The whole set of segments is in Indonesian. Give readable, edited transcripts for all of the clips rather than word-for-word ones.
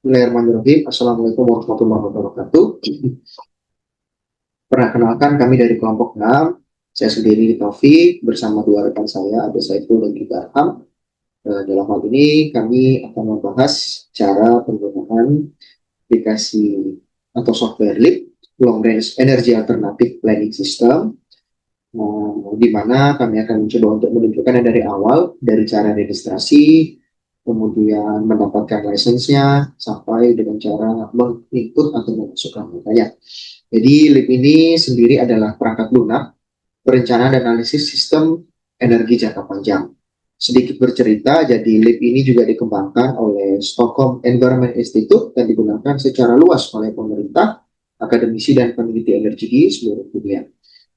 Bismillahirrahmanirrahim. Assalamualaikum warahmatullahi wabarakatuh. Perkenalkan kami dari kelompok 6. Saya sendiri Taufik bersama dua rekan saya, ada Saiful dan juga Arham. Dalam hal ini kami akan membahas cara penggunaan aplikasi atau software LEAP, Long Range Energy Alternative Planning System, di mana kami akan mencoba untuk menunjukkannya dari awal, dari cara registrasi, kemudian mendapatkan lisensinya, sampai dengan cara menginput atau memasukkan datanya. Jadi LEAP ini sendiri adalah perangkat lunak, perencanaan dan analisis sistem energi jangka panjang. Sedikit bercerita, jadi LEAP ini juga dikembangkan oleh Stockholm Environment Institute dan digunakan secara luas oleh pemerintah, akademisi, dan peneliti energi di seluruh dunia.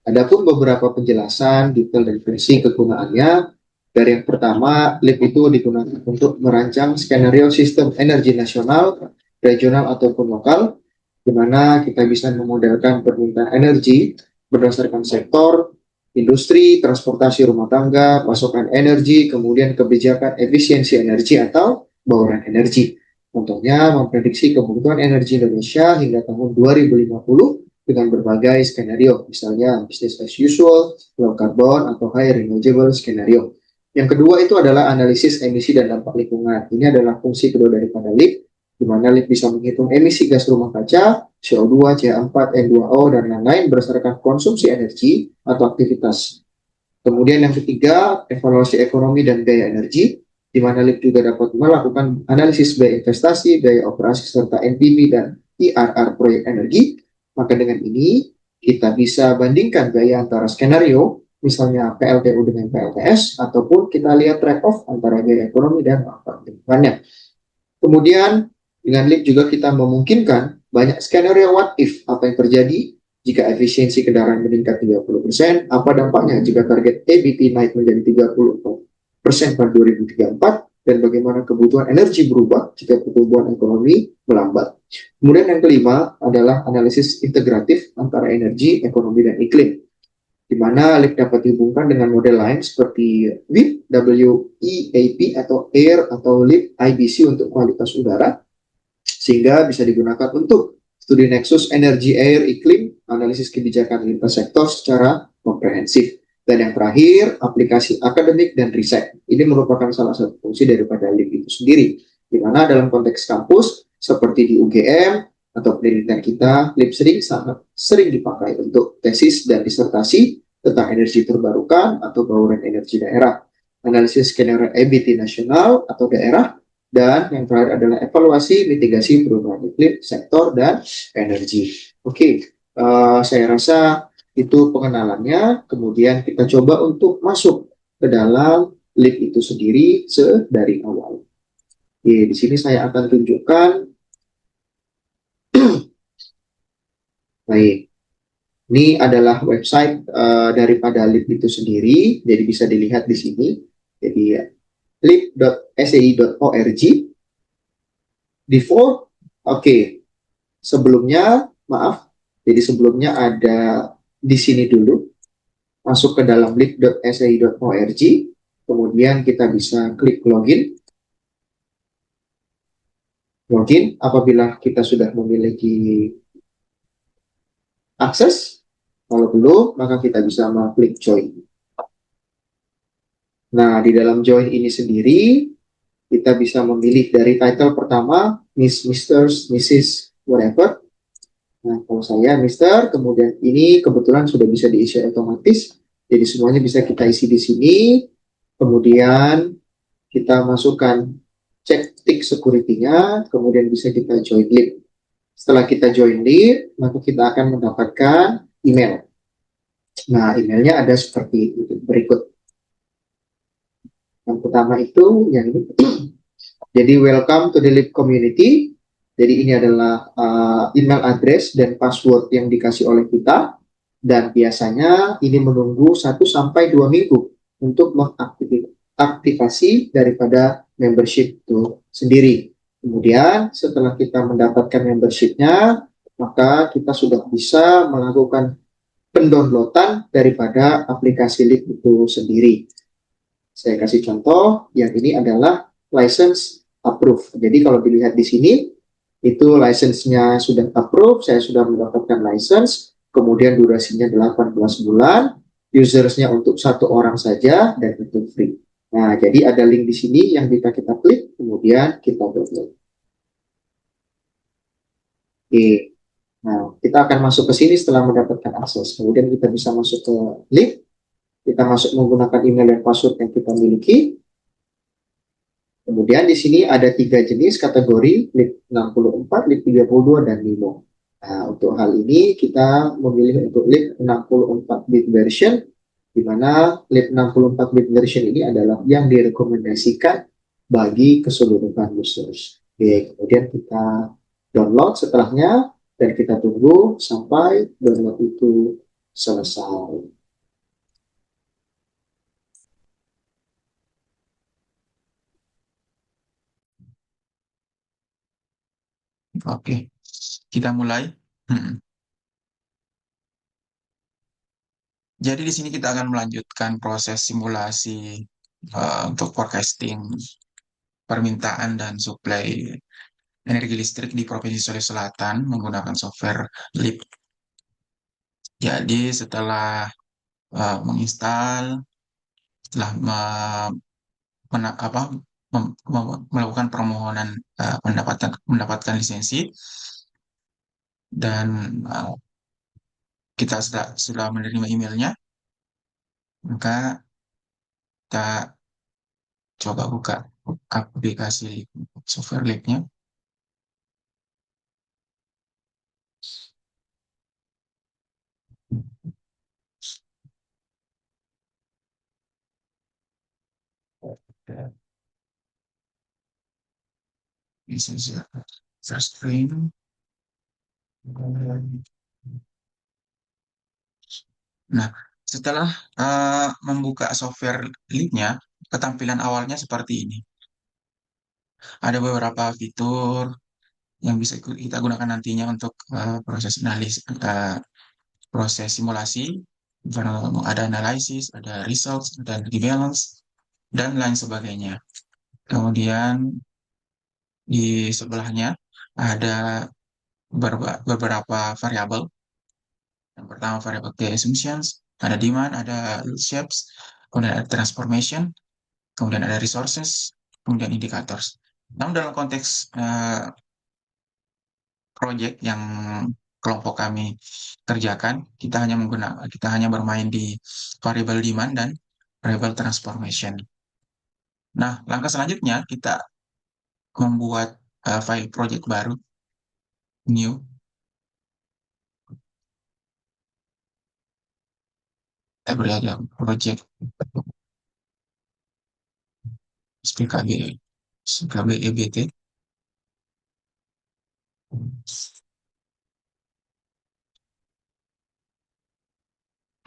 Adapun beberapa penjelasan, detail, dan versi kegunaannya, dari yang pertama, LEAP itu digunakan untuk merancang skenario sistem energi nasional, regional, ataupun lokal, di mana kita bisa memodelkan permintaan energi berdasarkan sektor, industri, transportasi rumah tangga, pasokan energi, kemudian kebijakan efisiensi energi atau bauran energi. Contohnya, memprediksi kebutuhan energi Indonesia hingga tahun 2050 dengan berbagai skenario, misalnya business as usual, low carbon, atau high renewable skenario. Yang kedua itu adalah analisis emisi dan dampak lingkungan. Ini adalah fungsi kedua daripada LEAP, di mana LEAP bisa menghitung emisi gas rumah kaca, CO2, CH4, N2O, dan lain-lain berdasarkan konsumsi energi atau aktivitas. Kemudian yang ketiga, evaluasi ekonomi dan biaya energi, di mana LEAP juga dapat melakukan analisis biaya investasi, biaya operasi, serta NPV dan IRR proyek energi. Maka dengan ini, kita bisa bandingkan biaya antara skenario, misalnya PLTU dengan PLTS, ataupun kita lihat trade-off antara biaya ekonomi dan manfaat lingkungannya. Kemudian, dengan LEAP juga kita memungkinkan banyak skenario what if, apa yang terjadi jika efisiensi kendaraan meningkat 30%, apa dampaknya jika target EBT naik menjadi 30% pada 2034, dan bagaimana kebutuhan energi berubah jika pertumbuhan ekonomi melambat. Kemudian yang kelima adalah analisis integratif antara energi, ekonomi, dan iklim, di mana LEAP dapat dihubungkan dengan model lain seperti WEAP, WEAP atau AIR atau LEAP IBC untuk kualitas udara, sehingga bisa digunakan untuk studi nexus energi, air, iklim, analisis kebijakan lintas sektor secara komprehensif. Dan yang terakhir, aplikasi akademik dan riset. Ini merupakan salah satu fungsi daripada LEAP itu sendiri, di mana dalam konteks kampus, seperti di UGM, atau penelitian kita, LEAP sangat sering dipakai untuk tesis dan disertasi tentang energi terbarukan atau bauran energi daerah, analisis skenario EBT nasional atau daerah, dan yang terakhir adalah evaluasi mitigasi perubahan iklim, sektor, dan energi. Oke, saya rasa itu pengenalannya. Kemudian kita coba untuk masuk ke dalam LEAP itu sendiri dari awal. Oke, di sini saya akan tunjukkan. Baik, ini adalah website daripada LEAP itu sendiri. Jadi bisa dilihat di sini. Jadi leap.sei.org. Default, oke. Sebelumnya, maaf. Jadi sebelumnya ada di sini dulu. Masuk ke dalam leap.sei.org. Kemudian kita bisa klik login. Login apabila kita sudah memiliki akses. Kalau belum, maka kita bisa mengklik join. Nah, di dalam join ini sendiri, kita bisa memilih dari title pertama, Miss, Mr., Mrs., whatever. Nah, kalau saya Mr., kemudian ini kebetulan sudah bisa diisi otomatis. Jadi semuanya bisa kita isi di sini. Kemudian kita masukkan cek tick security-nya, kemudian bisa kita join LEAP. Setelah kita join LEAP, maka kita akan mendapatkan email. Nah, emailnya ada seperti itu, berikut. Yang pertama itu yang ini. Jadi welcome to the LEAP community. Jadi ini adalah email address dan password yang dikasih oleh kita. Dan biasanya ini menunggu 1-2 minggu untuk mengaktifasi daripada membership itu sendiri. Kemudian setelah kita mendapatkan membership-nya, maka kita sudah bisa melakukan pendownloadan daripada aplikasi LEAP itu sendiri. Saya kasih contoh, yang ini adalah license approve. Jadi kalau dilihat di sini, Itu license-nya sudah approve, saya sudah mendapatkan license, kemudian durasinya 18 bulan, usersnya untuk satu orang saja, dan itu free. Nah, jadi ada link di sini yang bisa kita klik, kemudian kita download. Oke, nah kita akan masuk ke sini setelah mendapatkan akses. Kemudian kita bisa masuk ke link, kita masuk menggunakan email dan password yang kita miliki. Kemudian di sini ada tiga jenis kategori, lip 64, lip 32, dan Nimo. Nah, untuk hal ini kita memilih untuk lip 64 bit version, di mana lip 64 bit version ini adalah yang direkomendasikan bagi keseluruhan users. Oke, kemudian kita download setelahnya, dan kita tunggu sampai download itu selesai. Oke, kita mulai. Hmm. Jadi di sini kita akan melanjutkan proses simulasi untuk forecasting permintaan dan suplai energi listrik di Provinsi Sulawesi Selatan menggunakan software LIP. Jadi setelah menginstal, setelah apa, melakukan permohonan mendapatkan lisensi dan kita sudah menerima emailnya, maka kita coba buka aplikasi software lab-nya. This is first screen. Nah, setelah membuka software lab-nya, ketampilan awalnya seperti ini. Ada beberapa fitur yang bisa kita gunakan nantinya untuk proses analisis, proses simulasi. Ada analisis, ada results, ada balance, dan lain sebagainya. Kemudian di sebelahnya ada beberapa variabel. Yang pertama variabel key assumptions, ada demand, ada shapes, kemudian ada transformation, kemudian ada resources, kemudian indicators. Namun dalam konteks project yang kelompok kami kerjakan, kita hanya bermain di variabel demand dan variabel transformation. Nah, langkah selanjutnya kita membuat file project baru, new. Kita beri aja project SPKB, SPKB EBT.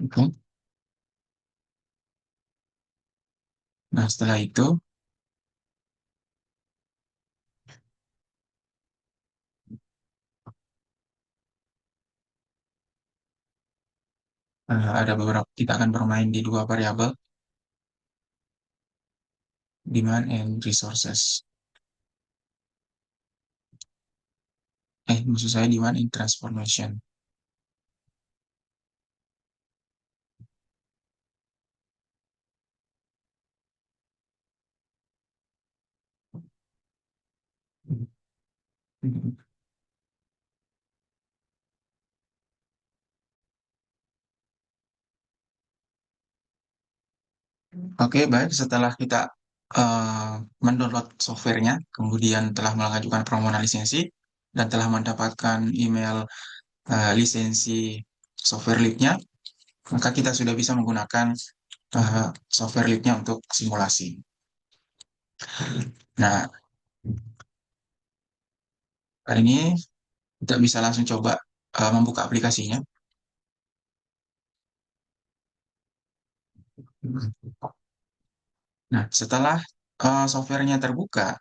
Oke. Nah, setelah itu ada beberapa, kita akan bermain di dua variabel, demand and resources. Maksud saya demand and transformation. Oke, baik. Setelah kita mendownload softwarenya, kemudian telah mengajukan permohonan lisensi, dan telah mendapatkan email lisensi software lead-nya, maka kita sudah bisa menggunakan software lead-nya untuk simulasi. Nah, kali ini kita bisa langsung coba membuka aplikasinya. Nah, setelah softwarenya terbuka,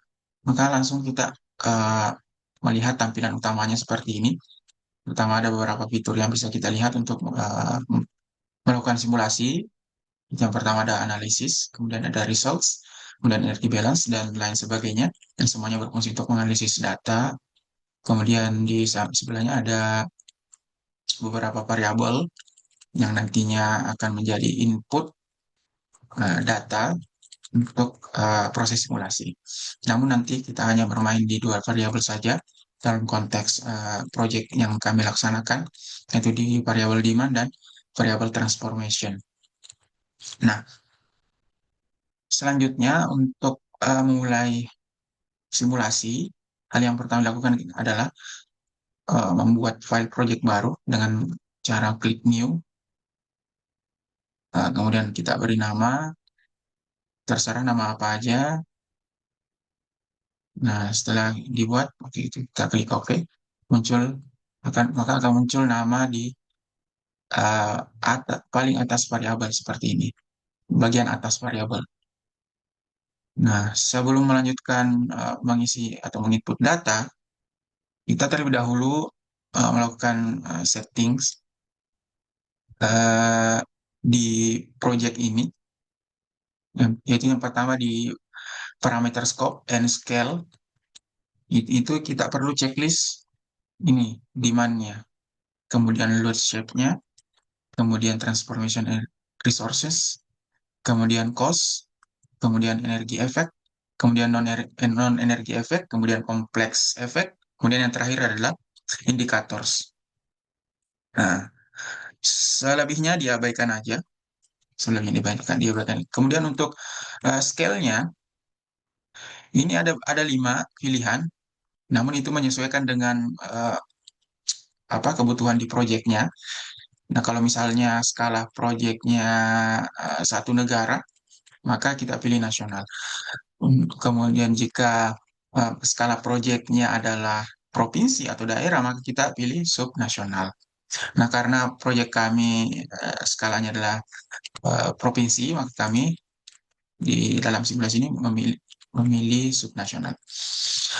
maka langsung kita uh, melihat tampilan utamanya seperti ini. Pertama, ada beberapa fitur yang bisa kita lihat untuk melakukan simulasi. Yang pertama ada analisis, kemudian ada results, kemudian energy balance, dan lain sebagainya. Dan semuanya berfungsi untuk menganalisis data. Kemudian di sebelahnya ada beberapa variabel yang nantinya akan menjadi input data untuk proses simulasi. Namun nanti kita hanya bermain di dua variabel saja dalam konteks project yang kami laksanakan, yaitu di variabel demand dan variabel transformation. Nah, selanjutnya untuk memulai simulasi, hal yang pertama dilakukan adalah membuat file project baru dengan cara klik new. Kemudian kita beri nama, terserah nama apa aja. Nah, setelah dibuat, oke, kita klik OK, muncul maka akan muncul nama di paling atas variabel seperti ini, bagian atas variabel. Nah, sebelum melanjutkan mengisi atau menginput data, kita terlebih dahulu melakukan settings eh, di project ini, yaitu yang pertama di parameter scope and scale. Itu kita perlu checklist ini demand-nya, kemudian load shape-nya, kemudian transformation resources, kemudian cost, kemudian energi effect, kemudian non energi effect, kemudian complex effect, kemudian yang terakhir adalah indicators. Nah, selebihnya diabaikan aja, selebihnya diabaikan. Kemudian untuk scale-nya ini ada 5 pilihan, namun itu menyesuaikan dengan apa kebutuhan di proyeknya. Nah, kalau misalnya skala proyeknya satu negara, maka kita pilih nasional. Kemudian jika skala proyeknya adalah provinsi atau daerah, maka kita pilih subnasional. Nah, karena proyek kami skalanya adalah provinsi, maka kami di dalam simulasi ini memilih subnasional.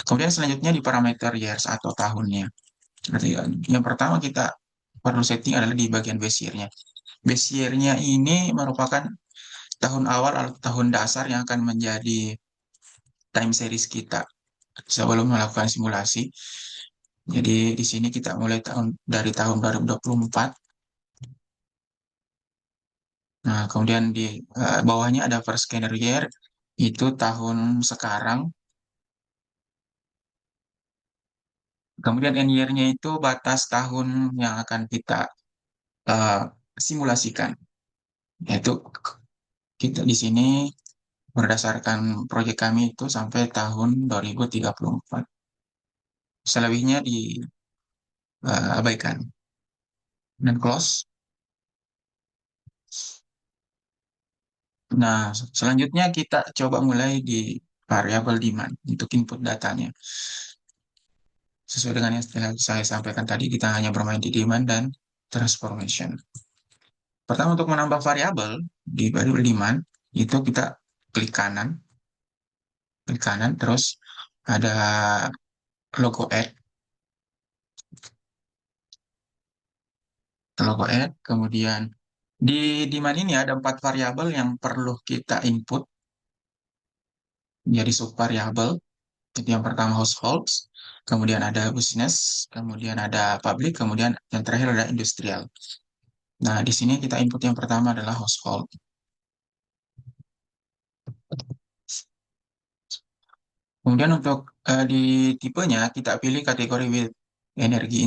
Kemudian selanjutnya di parameter years atau tahunnya. Berarti yang pertama kita perlu setting adalah di bagian base year-nya. Base year-nya ini merupakan tahun awal atau tahun dasar yang akan menjadi time series kita sebelum melakukan simulasi. Jadi di sini kita mulai dari tahun 2024. Nah, kemudian di bawahnya ada first scanner year, itu tahun sekarang. Kemudian end year-nya itu batas tahun yang akan kita eh, simulasikan. Yaitu kita di sini berdasarkan proyek kami itu sampai tahun 2034. Selebihnya diabaikan. Dan close. Nah, selanjutnya kita coba mulai di variabel demand untuk input datanya. Sesuai dengan yang telah saya sampaikan tadi, kita hanya bermain di demand dan transformation. Pertama, untuk menambah variabel di variabel demand, itu kita klik kanan, terus ada logo add, kemudian di demand ini ada 4 variabel yang perlu kita input menjadi subvariabel. Jadi yang pertama households, kemudian ada business, kemudian ada public, kemudian yang terakhir ada industrial. Nah, di sini kita input yang pertama adalah household. Kemudian untuk di tipenya kita pilih kategori with energy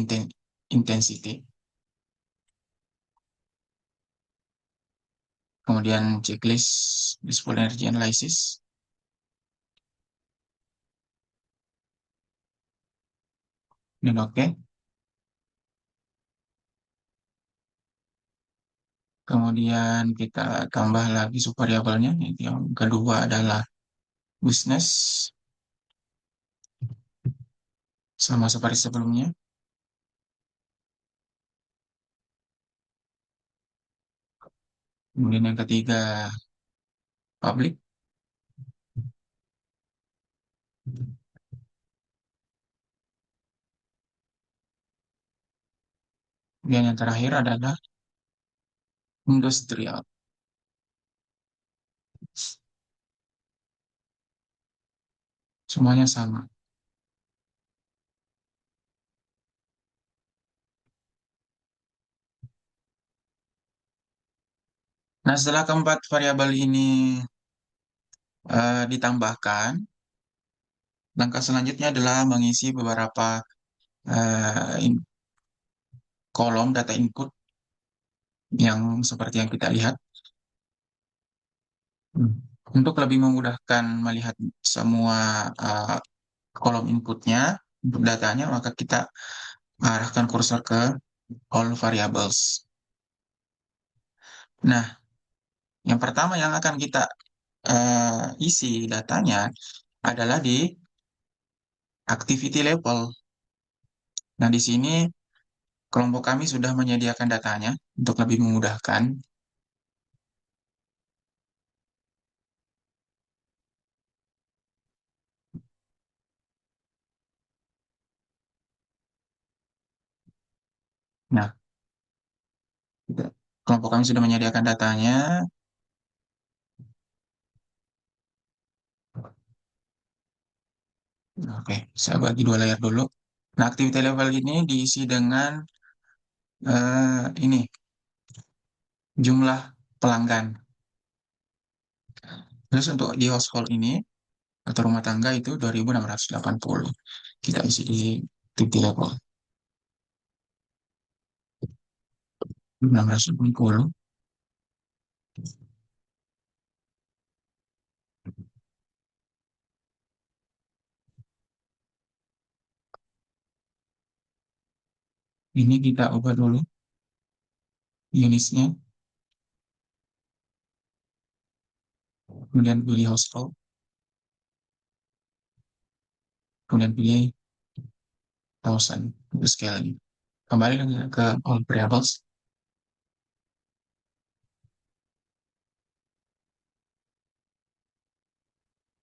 intensity. Kemudian checklist useful energy analysis. Dan oke. Kemudian kita tambah lagi subvariabelnya. Yang kedua adalah business, sama seperti sebelumnya. Kemudian yang ketiga public. Kemudian yang terakhir adalah industrial. Semuanya sama. Nah, setelah keempat variabel ini ditambahkan, langkah selanjutnya adalah mengisi beberapa eh, in- kolom data input yang seperti yang kita lihat. Hmm. Untuk lebih memudahkan melihat semua eh, kolom inputnya, untuk datanya, maka kita arahkan kursor ke all variables. Nah, yang pertama yang akan kita isi datanya adalah di activity level. Nah, di sini kelompok kami sudah menyediakan datanya untuk lebih memudahkan. Nah, kelompok kami sudah menyediakan datanya. Oke, saya bagi dua layar dulu. Nah, activity level ini diisi dengan ini jumlah pelanggan. Terus untuk di household ini atau rumah tangga itu 2.680. Kita isi di activity level 680. Ini kita ubah dulu unitsnya, kemudian pilih household, kemudian pilih 1000 untuk scaling. Kembali ke all variables,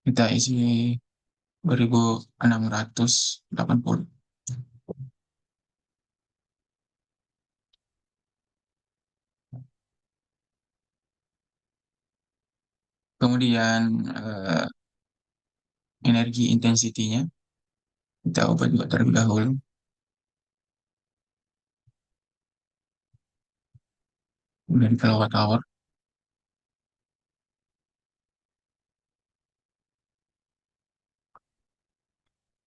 kita isi 2.680. Kemudian energi intensity-nya kita ubah juga terlebih dahulu. Kemudian kilowatt hour.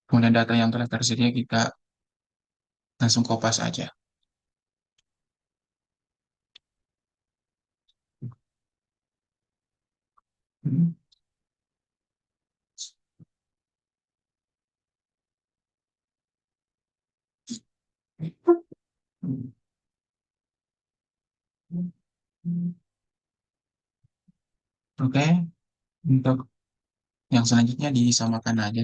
Kemudian data yang telah tersedia kita langsung kopas aja. Hmm. Oke, untuk yang selanjutnya disamakan aja.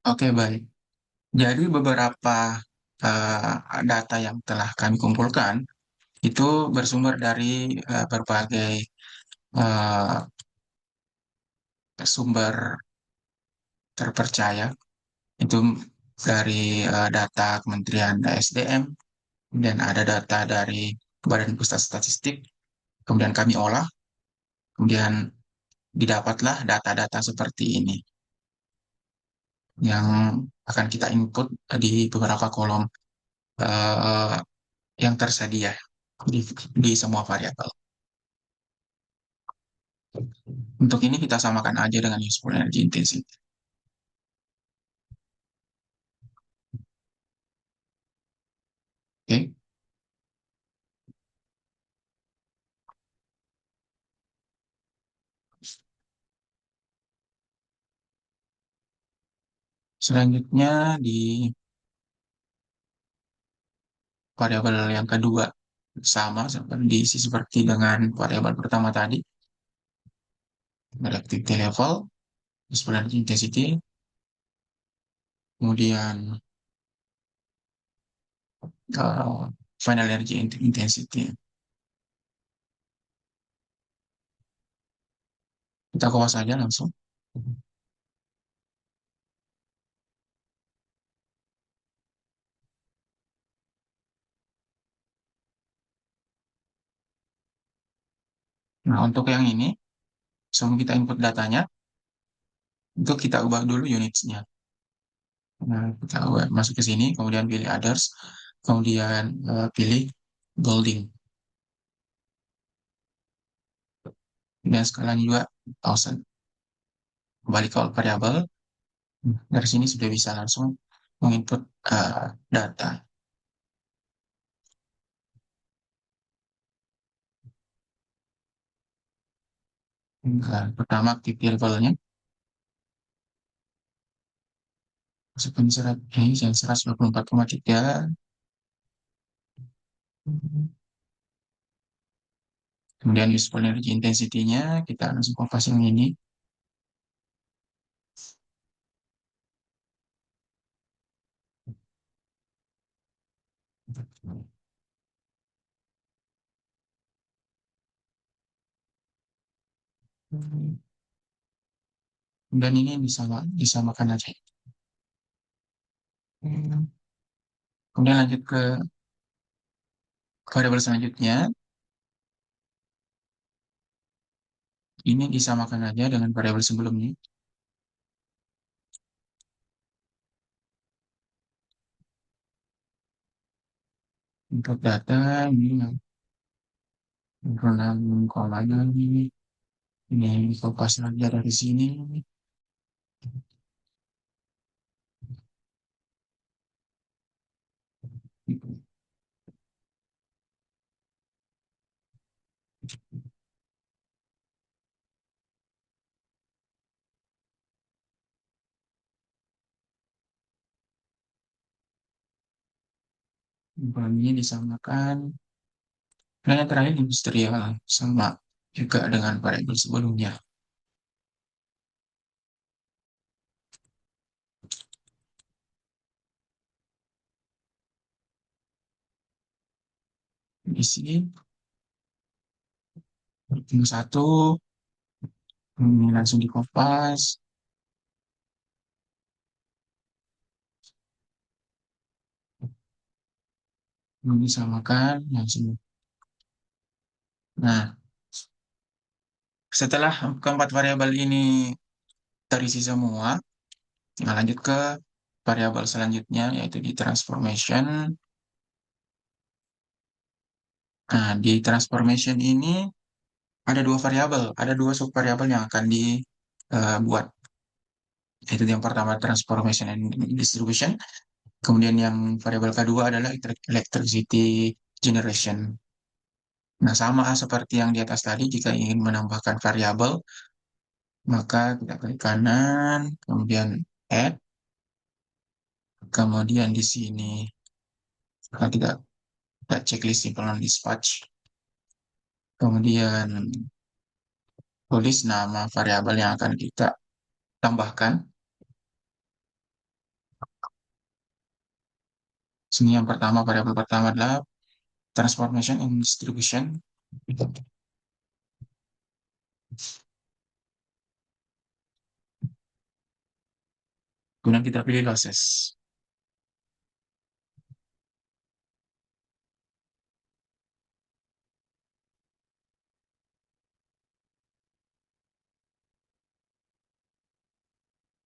Oke, baik. Jadi beberapa data yang telah kami kumpulkan itu bersumber dari berbagai eh, sumber terpercaya. Itu dari data Kementerian SDM, kemudian ada data dari Badan Pusat Statistik, kemudian kami olah, kemudian didapatlah data-data seperti ini yang akan kita input di beberapa kolom eh, yang tersedia di semua variabel. Untuk ini kita samakan aja dengan useful energy intensity. Oke. Selanjutnya di variabel yang kedua sama seperti diisi seperti dengan variabel pertama tadi, activity level, useful energy intensity, kemudian uh, final energy intensity. Kita kuas saja langsung. Nah, untuk yang ini, sebelum kita input datanya, itu kita ubah dulu unitsnya. Nah, kita ubah, masuk ke sini, kemudian pilih others, kemudian pilih building. Dan skalanya juga 1000. Kembali ke all variable. Dari sini sudah bisa langsung menginput data. Nah, pertama aktif levelnya, masukkan serat ini yang 124,3. Kemudian useful energy intensity-nya, kita langsung kopas yang ini. Dan ini disamakan aja. Kemudian lanjut ke variabel selanjutnya. Ini disamakan aja dengan variabel sebelumnya. Untuk data, ini yang 6 kolanya ini. Ini kopas lagi dari sini. Ini disamakan. Dan yang terakhir industrial, sama juga dengan variabel sebelumnya. Di sini, satu, ini langsung dikopas. Ini disamakan, langsung. Nah, setelah keempat variabel ini terisi semua, tinggal lanjut ke variabel selanjutnya, yaitu di transformation. Nah, di transformation ini ada dua variabel, ada dua subvariabel yang akan dibuat. Yaitu yang pertama transformation and distribution, kemudian yang variabel kedua adalah electricity generation. Nah, sama seperti yang di atas tadi, jika ingin menambahkan variabel, maka kita klik kanan, kemudian add, kemudian di sini kita checklist simple non dispatch, kemudian tulis nama variabel yang akan kita tambahkan. Sini yang pertama, variabel pertama adalah transformation and distribution. Kemudian kita pilih losses.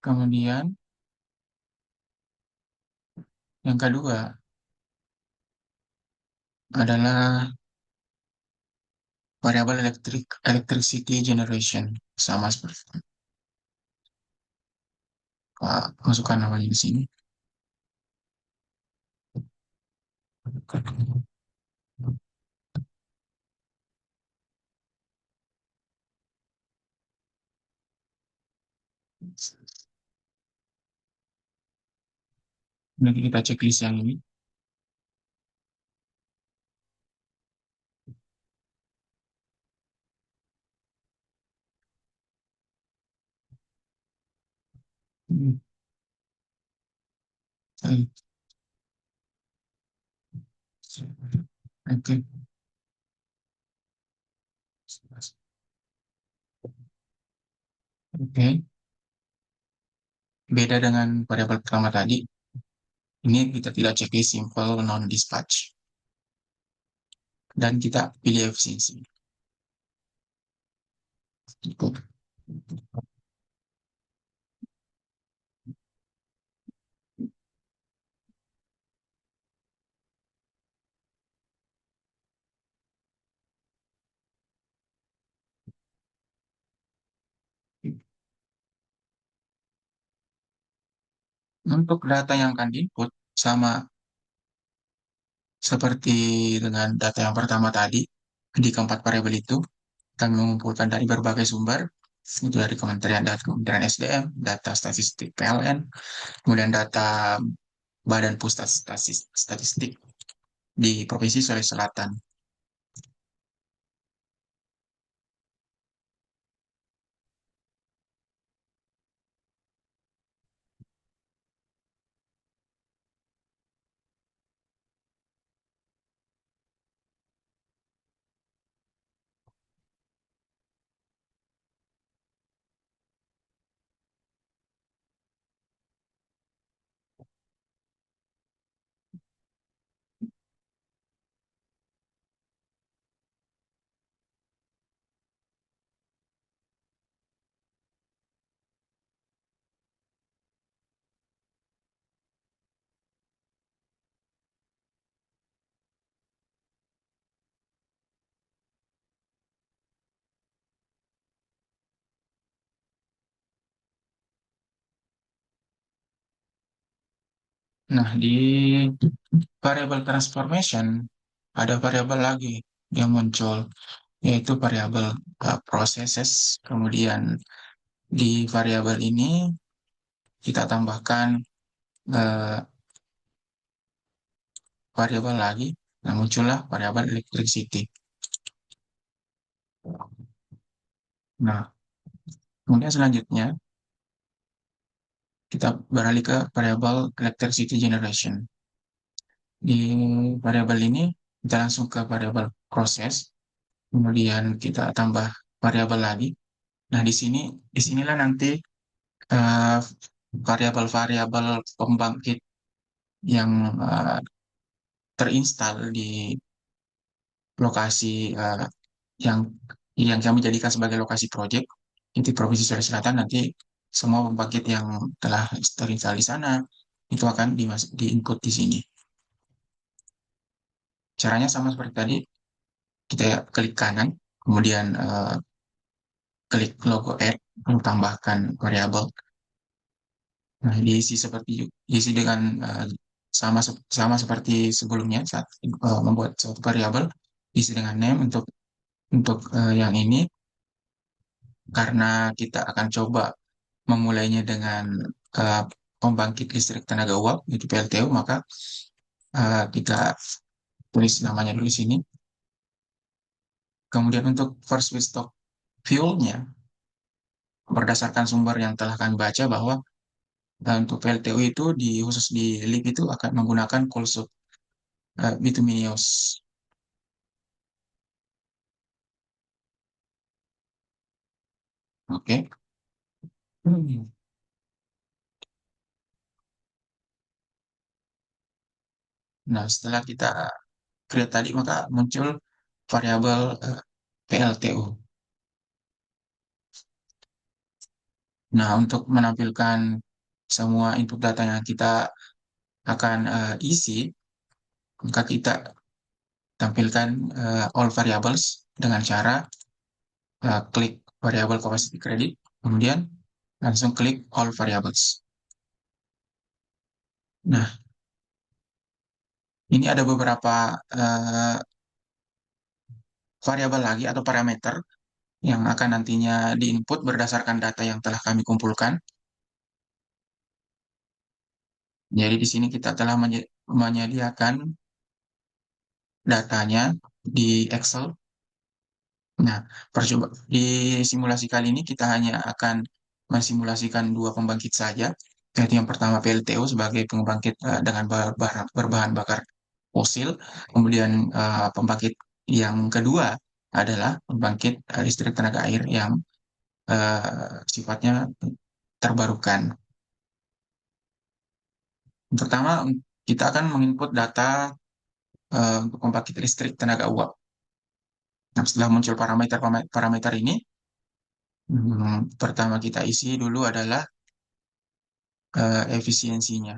Kemudian yang kedua adalah variabel electricity generation. Sama seperti itu. Masukkan namanya di sini. Nanti kita checklist yang ini. Oke. Oke. Beda dengan variabel pertama tadi. Ini kita tidak checklist simple non dispatch. Dan kita pilih efisiensi. Gitu. Untuk data yang akan diinput sama seperti dengan data yang pertama tadi, di keempat variabel itu, kami mengumpulkan dari berbagai sumber, itu dari Kementerian SDM, data statistik PLN, kemudian data Badan Pusat Statistik di Provinsi Sulawesi Selatan. Nah, di variabel transformation, ada variabel lagi yang muncul, yaitu variabel processes. Kemudian di variabel ini kita tambahkan eh, variabel lagi, nah muncullah variabel electricity. Nah, kemudian selanjutnya kita beralih ke variabel electricity generation. Di variabel ini kita langsung ke variabel proses, kemudian kita tambah variabel lagi. Nah, disinilah nanti eh, variabel-variabel pembangkit yang terinstal di lokasi yang yang kami jadikan sebagai lokasi proyek di Provinsi Sulawesi Selatan. Nanti semua pembangkit yang telah terinstal di sana itu akan di-input di sini. Caranya sama seperti tadi, kita klik kanan, kemudian klik logo add, lalu tambahkan variabel. Nah, diisi dengan sama seperti sebelumnya saat membuat suatu variabel, diisi dengan name untuk yang ini, karena kita akan coba memulainya dengan eh, pembangkit listrik tenaga uap itu PLTU, maka kita tulis namanya dulu di sini. Kemudian untuk first feedstock fuel-nya, berdasarkan sumber yang telah kami baca bahwa untuk PLTU itu khusus di LIP itu akan menggunakan coal soot bituminous. Oke. Hmm. Nah, setelah kita create tadi, maka muncul variabel PLTU. Nah, untuk menampilkan semua input data yang kita akan isi, maka kita tampilkan all variables dengan cara klik variable capacity credit, kemudian langsung klik all variables. Nah, ini ada beberapa variabel lagi atau parameter yang akan nantinya diinput berdasarkan data yang telah kami kumpulkan. Jadi di sini kita telah menyediakan datanya di Excel. Nah, percoba di simulasi kali ini kita hanya akan mensimulasikan dua pembangkit saja, yaitu yang pertama PLTU sebagai pembangkit dengan berbahan bakar fosil, kemudian pembangkit yang kedua adalah pembangkit listrik tenaga air yang sifatnya terbarukan. Pertama, kita akan menginput data untuk pembangkit listrik tenaga uap. Nah, setelah muncul parameter-parameter ini, Pertama kita isi dulu adalah efisiensinya.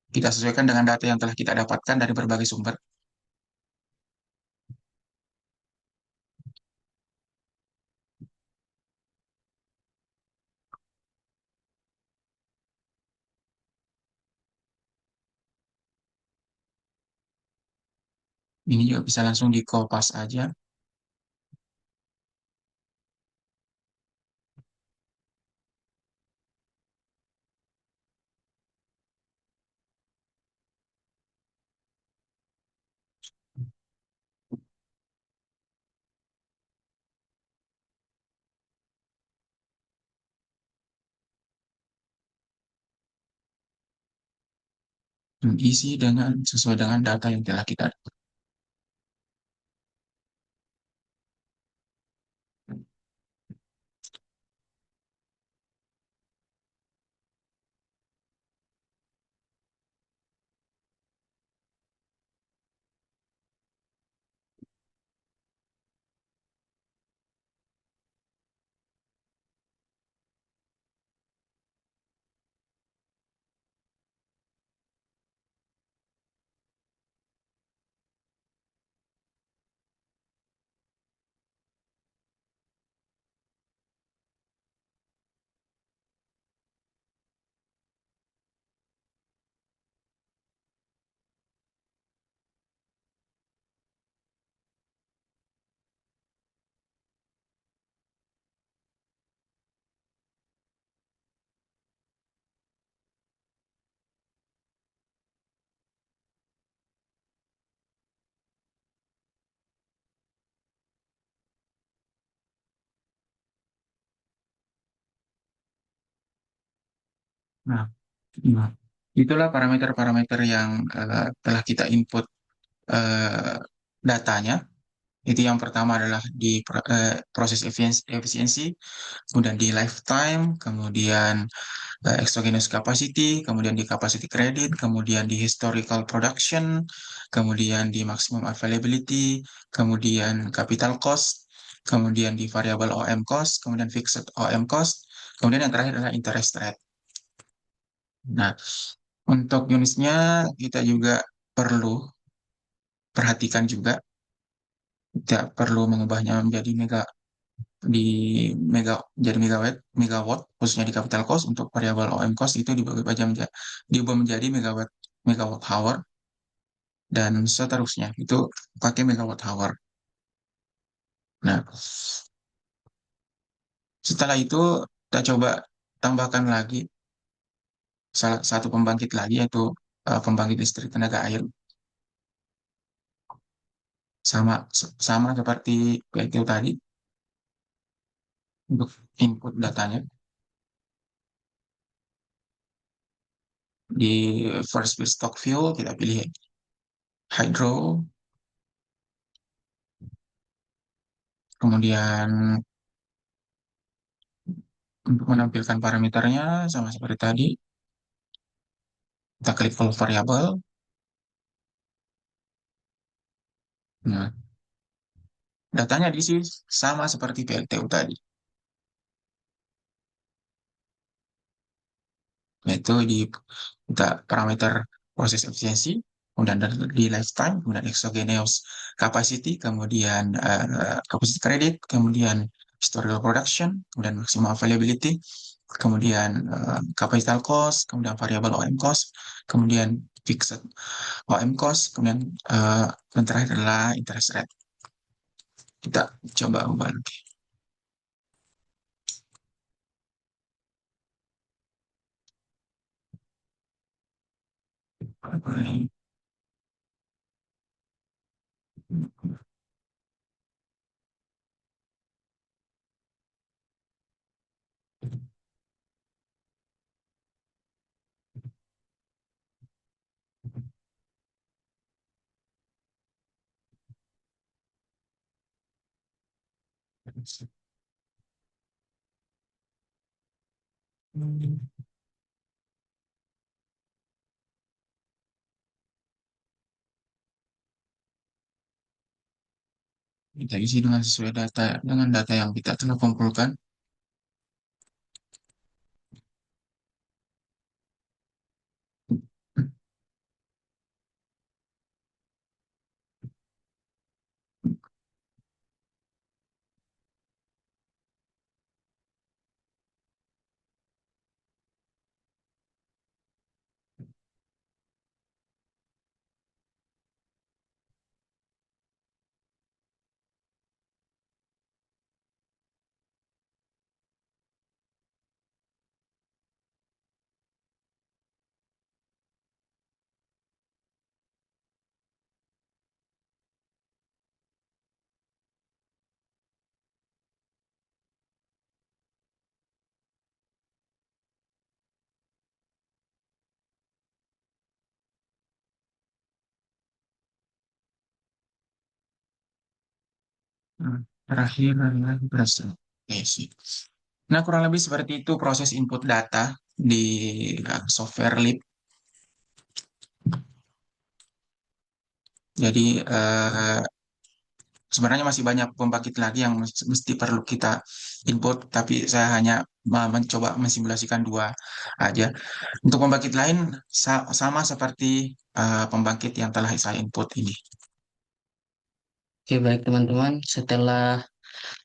Kita sesuaikan dengan data yang telah kita dapatkan dari berbagai sumber. Ini juga bisa langsung di kopas aja. Isi dengan sesuai dengan data yang telah kita. Nah, nah, itulah parameter-parameter yang telah kita input eh, datanya. Itu yang pertama adalah di proses efisiensi, kemudian di lifetime, kemudian exogenous capacity, kemudian di capacity credit, kemudian di historical production, kemudian di maximum availability, kemudian capital cost, kemudian di variable OM cost, kemudian fixed OM cost, kemudian yang terakhir adalah interest rate. Nah, untuk unitnya kita juga perlu perhatikan juga, tidak perlu mengubahnya menjadi di mega jadi megawatt khususnya di capital cost. Untuk variabel OM cost itu diubah menjadi megawatt megawatt hour, dan seterusnya itu pakai megawatt hour. Nah, setelah itu kita coba tambahkan lagi salah satu pembangkit lagi, yaitu pembangkit listrik tenaga air, sama sama seperti PLTU tadi. Untuk input datanya di first feedstock fuel kita pilih hydro, kemudian untuk menampilkan parameternya sama seperti tadi, kita klik all variable. Nah, datanya diisi sama seperti PLTU tadi, yaitu di kita parameter proses efisiensi, kemudian di lifetime, kemudian exogenous capacity, kemudian capacity credit, kemudian historical production, kemudian maximum availability, kemudian capital cost, kemudian variable OM cost, kemudian fixed OM cost, kemudian yang terakhir adalah interest rate. Kita coba ubah lagi. Kita isi dengan sesuai data dengan data yang kita telah kumpulkan. Terakhir adalah berhasil. Oke sih. Nah, kurang lebih seperti itu proses input data di software Leap. Jadi, sebenarnya masih banyak pembangkit lagi yang mesti perlu kita input, tapi saya hanya mencoba mensimulasikan dua aja. Untuk pembangkit lain, sama seperti pembangkit yang telah saya input ini. Oke, baik teman-teman. Setelah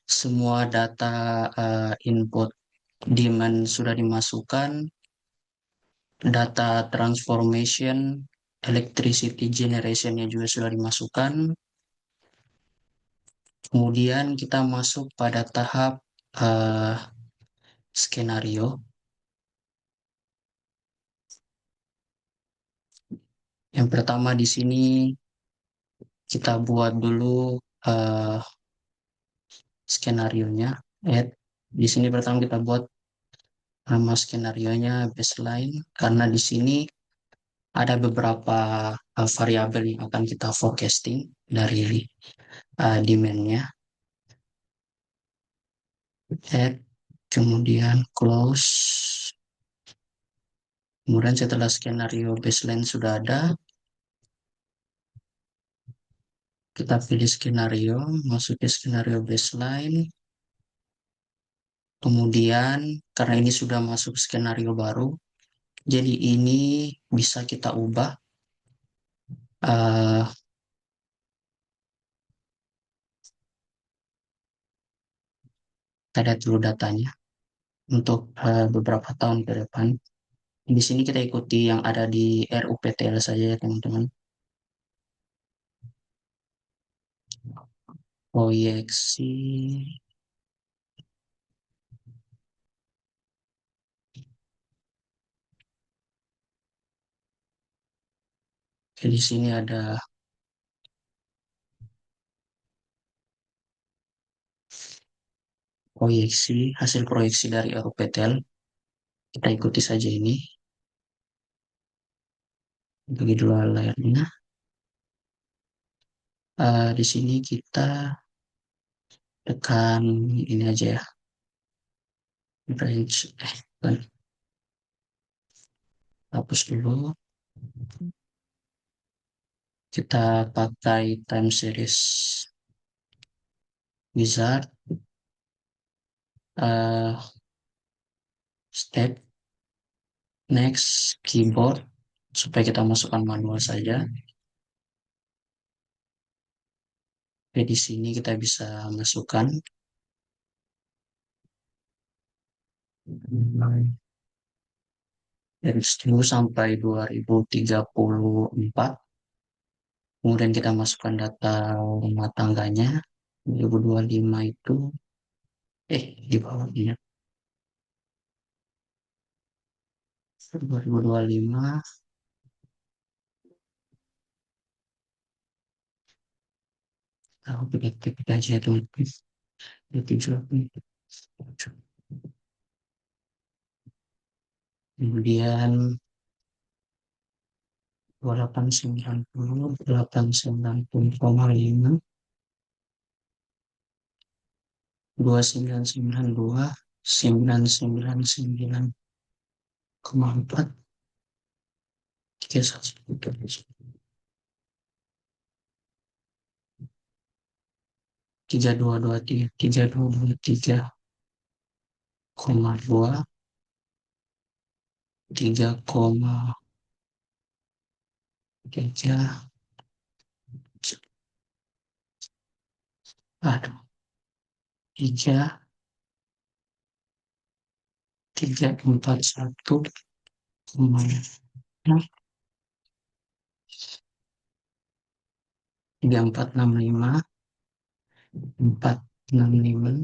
semua data input demand sudah dimasukkan, data transformation, electricity generation-nya juga sudah dimasukkan. Kemudian kita masuk pada tahap eh, skenario. Yang pertama di sini kita buat dulu eh, skenarionya. Di sini pertama kita buat nama skenarionya baseline karena di sini ada beberapa variabel yang akan kita forecasting dari demand-nya. Add, kemudian close. Kemudian setelah skenario baseline sudah ada, kita pilih skenario, masuk ke skenario baseline. Kemudian karena ini sudah masuk skenario baru, jadi ini bisa kita ubah. eh Kita lihat dulu datanya untuk beberapa tahun ke depan. Di sini kita ikuti yang ada di RUPTL saja ya teman-teman. Proyeksi. Oke, di sini ada proyeksi, hasil proyeksi dari RUPTL. Kita ikuti saja ini. Bagi dua layarnya. Di sini kita tekan ini aja ya. Range, bukan. Hapus dulu. Kita pakai time series wizard. eh, Step next keyboard supaya kita masukkan manual saja. Oke, di sini kita bisa masukkan dari 10 sampai 2034. Kemudian kita masukkan data rumah tangganya. 2025 itu di bawahnya 2025 tahu kita aja itu 7. Kemudian 2890 890,5 2992 999,4 3223 3,3 aduh 3465 3594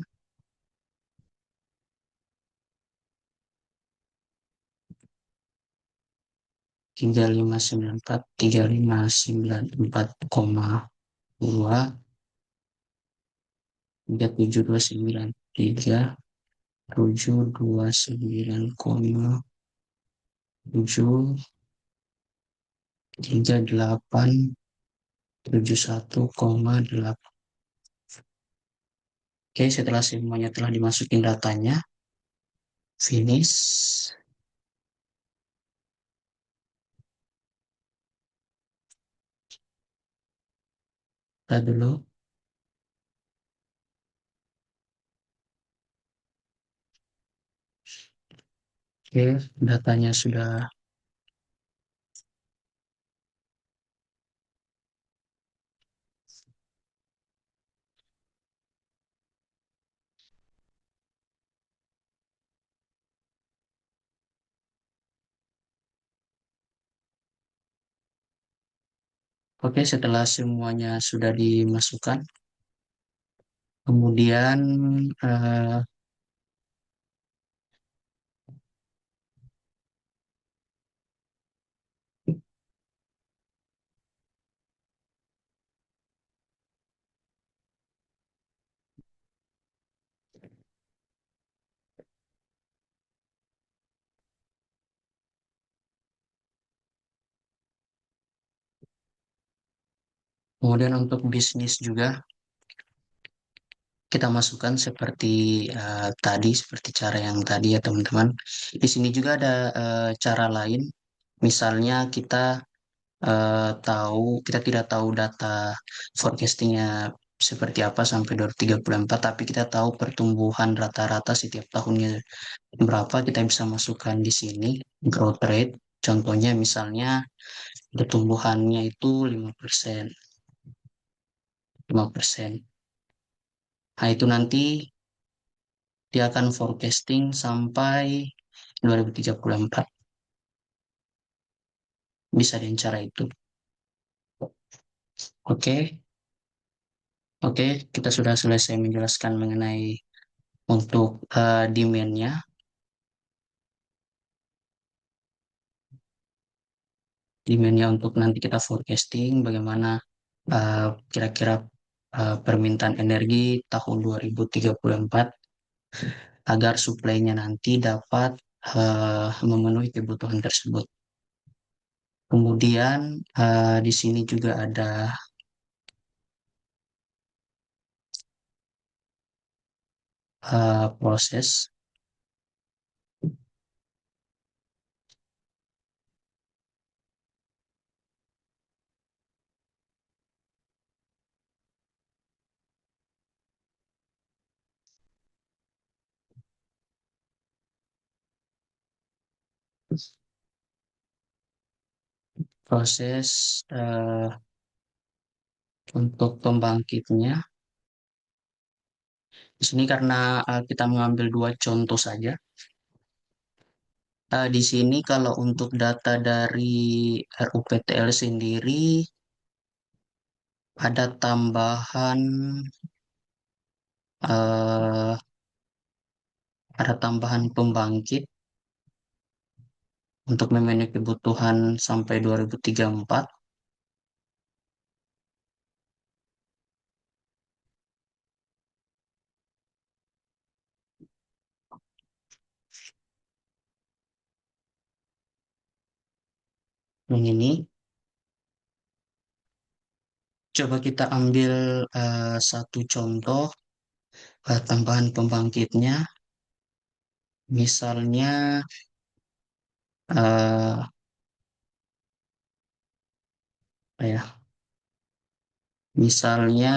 37,8 38 71,8. Oke, setelah semuanya telah dimasukin datanya, finish. Kita dulu. Oke, datanya sudah. Oke, setelah semuanya sudah dimasukkan, kemudian eh, kemudian untuk bisnis juga kita masukkan seperti tadi, seperti cara yang tadi ya teman-teman. Di sini juga ada cara lain. Misalnya kita tidak tahu data forecastingnya seperti apa sampai 2034, tapi kita tahu pertumbuhan rata-rata setiap tahunnya berapa, kita bisa masukkan di sini growth rate. Contohnya misalnya pertumbuhannya itu 5%, 5%. Nah, itu nanti dia akan forecasting sampai 2034. Bisa dengan cara itu. Oke, oke, kita sudah selesai menjelaskan mengenai untuk demand-nya. Demand-nya untuk nanti kita forecasting bagaimana kira-kira permintaan energi tahun 2034 agar suplainya nanti dapat memenuhi kebutuhan tersebut. Kemudian di sini juga ada proses proses untuk pembangkitnya. Di sini karena kita mengambil dua contoh saja. Di sini kalau untuk data dari RUPTL sendiri ada tambahan eh, pembangkit untuk memenuhi kebutuhan sampai 2034. Yang ini coba kita ambil satu contoh tambahan pembangkitnya. Misalnya eh, apa ya? Misalnya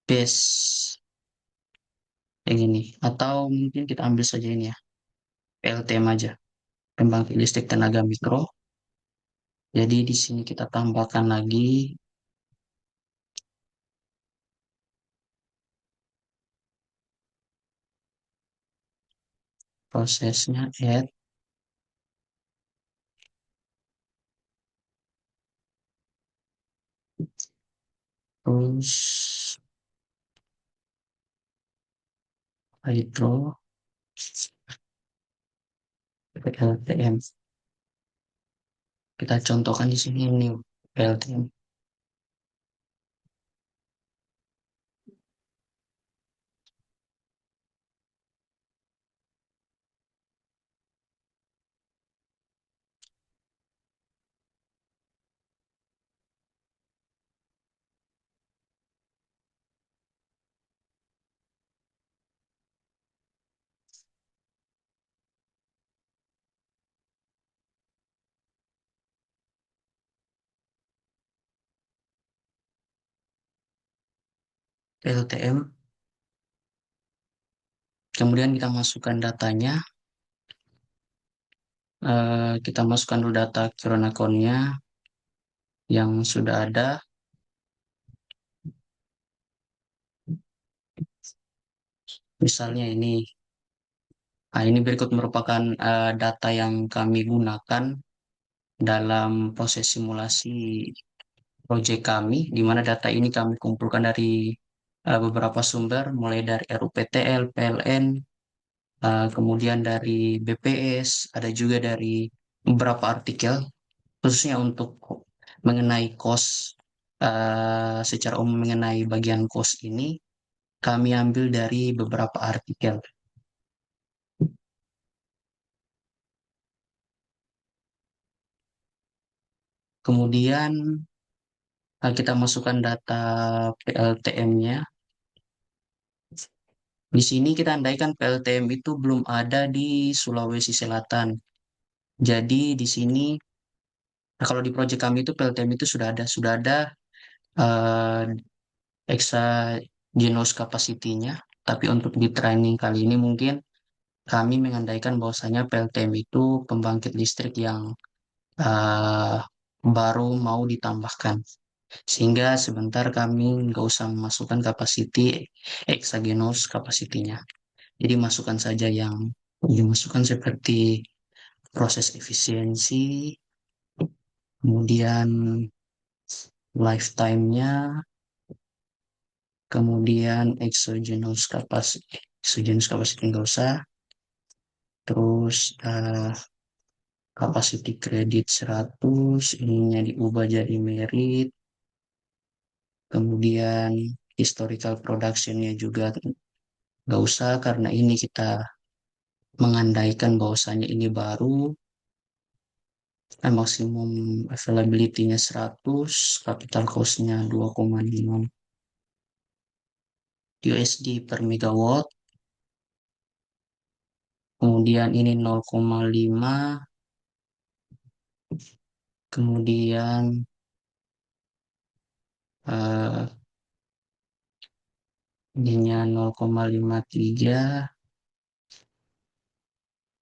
base yang ini, atau mungkin kita ambil saja ini ya, PLTM aja, pembangkit listrik tenaga mikro. Jadi di sini kita tambahkan lagi prosesnya add, terus hydro PLTM. Kita contohkan di sini new PLTM. PLTM, kemudian kita masukkan datanya. Kita masukkan dulu data current account-nya yang sudah ada. Misalnya ini berikut merupakan data yang kami gunakan dalam proses simulasi proyek kami, di mana data ini kami kumpulkan dari beberapa sumber, mulai dari RUPTL, PLN, kemudian dari BPS, ada juga dari beberapa artikel, khususnya untuk mengenai cost, secara umum mengenai bagian cost ini, kami ambil dari beberapa artikel. Kemudian kita masukkan data PLTM-nya. Di sini kita andaikan PLTM itu belum ada di Sulawesi Selatan. Jadi di sini, nah kalau di proyek kami itu PLTM itu sudah ada uh, exogenous capacity-nya. Tapi untuk di training kali ini mungkin kami mengandaikan bahwasanya PLTM itu pembangkit listrik yang uh, baru mau ditambahkan. Sehingga sebentar kami nggak usah memasukkan capacity exogenous capacity-nya. Jadi masukkan saja yang dimasukkan seperti proses efisiensi, kemudian lifetime-nya, kemudian exogenous capacity nggak usah, terus capacity credit 100, ininya diubah jadi merit, kemudian historical production-nya juga nggak usah karena ini kita mengandaikan bahwasannya ini baru, maksimum availability-nya 100, capital cost-nya 2,5 USD per megawatt, kemudian ini 0,5, kemudian eh, ininya 0,53.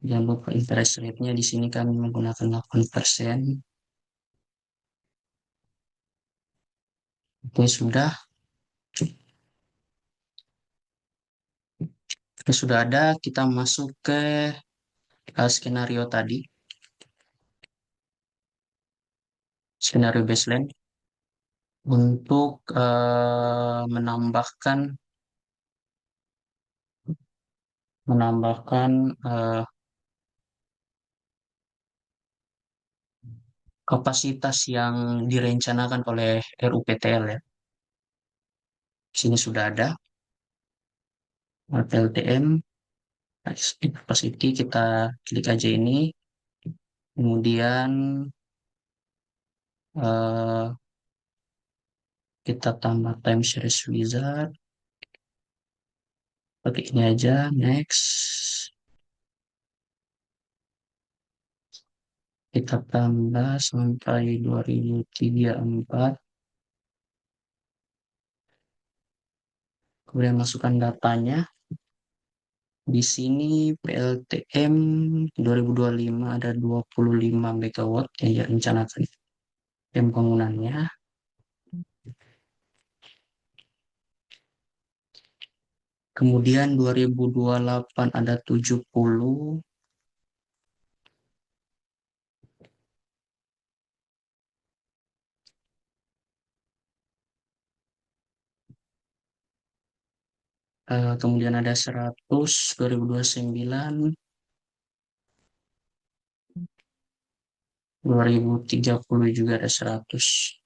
Jangan lupa interest rate-nya di sini kami menggunakan 8%. Oke, sudah ada, kita masuk ke skenario tadi, skenario baseline untuk menambahkan kapasitas yang direncanakan oleh RUPTL ya. Di sini sudah ada PLTM capacity, kita klik aja ini, kemudian eh, kita tambah time series wizard, pakai ini aja, next, kita tambah sampai 2034, kemudian masukkan datanya. Di sini PLTM 2025 ada 25 megawatt yang direncanakan pembangunannya. Kemudian 2028 ada 70. Kemudian ada 100, 2029, 2030 juga ada 100.